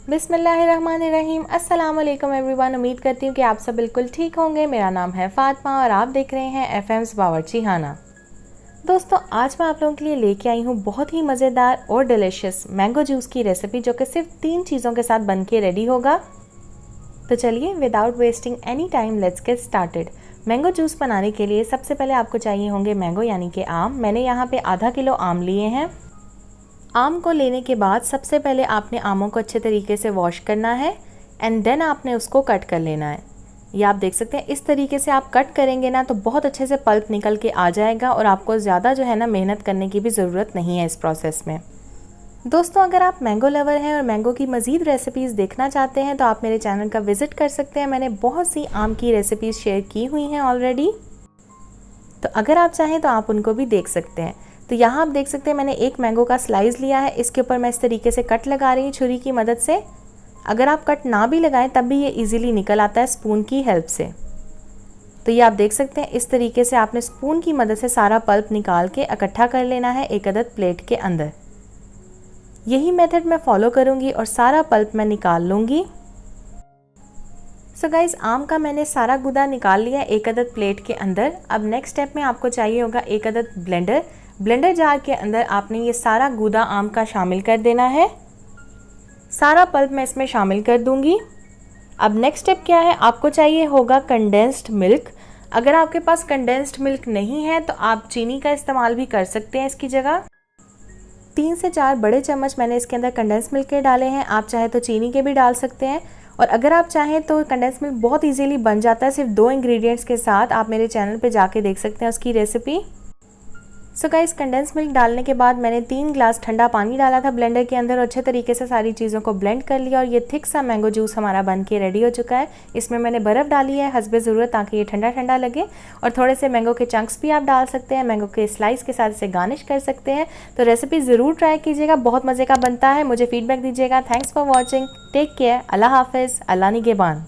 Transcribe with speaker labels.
Speaker 1: बिस्मिल्लाहिर्रहमानिर्रहीम। अस्सलाम वालेकुम एवरीवन। उम्मीद करती हूँ कि आप सब बिल्कुल ठीक होंगे। मेरा नाम है फ़ातिमा और आप देख रहे हैं एफएम्स बावर्ची खाना। दोस्तों, आज मैं आप लोगों के लिए लेके आई हूँ बहुत ही मज़ेदार और डिलीशियस मैंगो जूस की रेसिपी, जो कि सिर्फ 3 चीज़ों के साथ बन के रेडी होगा। तो चलिए without wasting any time let's get started. Mango juice बनाने के लिए सबसे पहले आपको चाहिए होंगे मैंगो यानी कि आम। मैंने यहाँ पे आधा किलो आम लिए हैं। आम को लेने के बाद सबसे पहले आपने आमों को अच्छे तरीके से वॉश करना है एंड देन आपने उसको कट कर लेना है। ये आप देख सकते हैं, इस तरीके से आप कट करेंगे ना तो बहुत अच्छे से पल्प निकल के आ जाएगा और आपको ज़्यादा जो है ना मेहनत करने की भी ज़रूरत नहीं है इस प्रोसेस में। दोस्तों, अगर आप मैंगो लवर हैं और मैंगो की मज़ीद रेसिपीज़ देखना चाहते हैं तो आप मेरे चैनल का विज़िट कर सकते हैं। मैंने बहुत सी आम की रेसिपीज़ शेयर की हुई हैं ऑलरेडी, तो अगर आप चाहें तो आप उनको भी देख सकते हैं। तो यहाँ आप देख सकते हैं मैंने एक मैंगो का स्लाइस लिया है। इसके ऊपर मैं इस तरीके से कट लगा रही हूँ छुरी की मदद से। अगर आप कट ना भी लगाएं तब भी ये इजीली निकल आता है स्पून की हेल्प से। तो ये आप देख सकते हैं, इस तरीके से आपने स्पून की मदद से सारा पल्प निकाल के इकट्ठा कर लेना है एक अदद प्लेट के अंदर। यही मेथड मैं फॉलो करूँगी और सारा पल्प मैं निकाल लूँगी। सो गाइस, आम का मैंने सारा गूदा निकाल लिया एक अदद प्लेट के अंदर। अब नेक्स्ट स्टेप में आपको चाहिए होगा एक अदद ब्लेंडर जार के अंदर आपने ये सारा गूदा आम का शामिल कर देना है। सारा पल्प मैं इसमें शामिल कर दूंगी। अब नेक्स्ट स्टेप क्या है, आपको चाहिए होगा कंडेंस्ड मिल्क। अगर आपके पास कंडेंस्ड मिल्क नहीं है तो आप चीनी का इस्तेमाल भी कर सकते हैं इसकी जगह। 3 से 4 बड़े चम्मच मैंने इसके अंदर कंडेंस्ड मिल्क के डाले हैं। आप चाहे तो चीनी के भी डाल सकते हैं, और अगर आप चाहें तो कंडेंस मिल्क बहुत इजीली बन जाता है सिर्फ 2 इंग्रेडिएंट्स के साथ। आप मेरे चैनल पे जाके देख सकते हैं उसकी recipe. So guys, condense milk डालने के बाद मैंने 3 ग्लास ठंडा पानी डाला था ब्लेंडर के अंदर और अच्छे तरीके से सारी चीज़ों को ब्लेंड कर लिया और ये थिक सा मैंगो जूस हमारा बन के रेडी हो चुका है। इसमें मैंने बर्फ़ डाली है हस्बे ज़रूरत, ताकि ये ठंडा ठंडा लगे, और थोड़े से मैंगो के चंक्स भी आप डाल सकते हैं। मैंगो के स्लाइस के साथ इसे गार्निश कर सकते हैं। तो रेसिपी ज़रूर ट्राई कीजिएगा, बहुत मज़े का बनता है। मुझे फीडबैक दीजिएगा। Thanks for watching, take care, अल्लाह हाफिज़, अल्लाह निगहबान।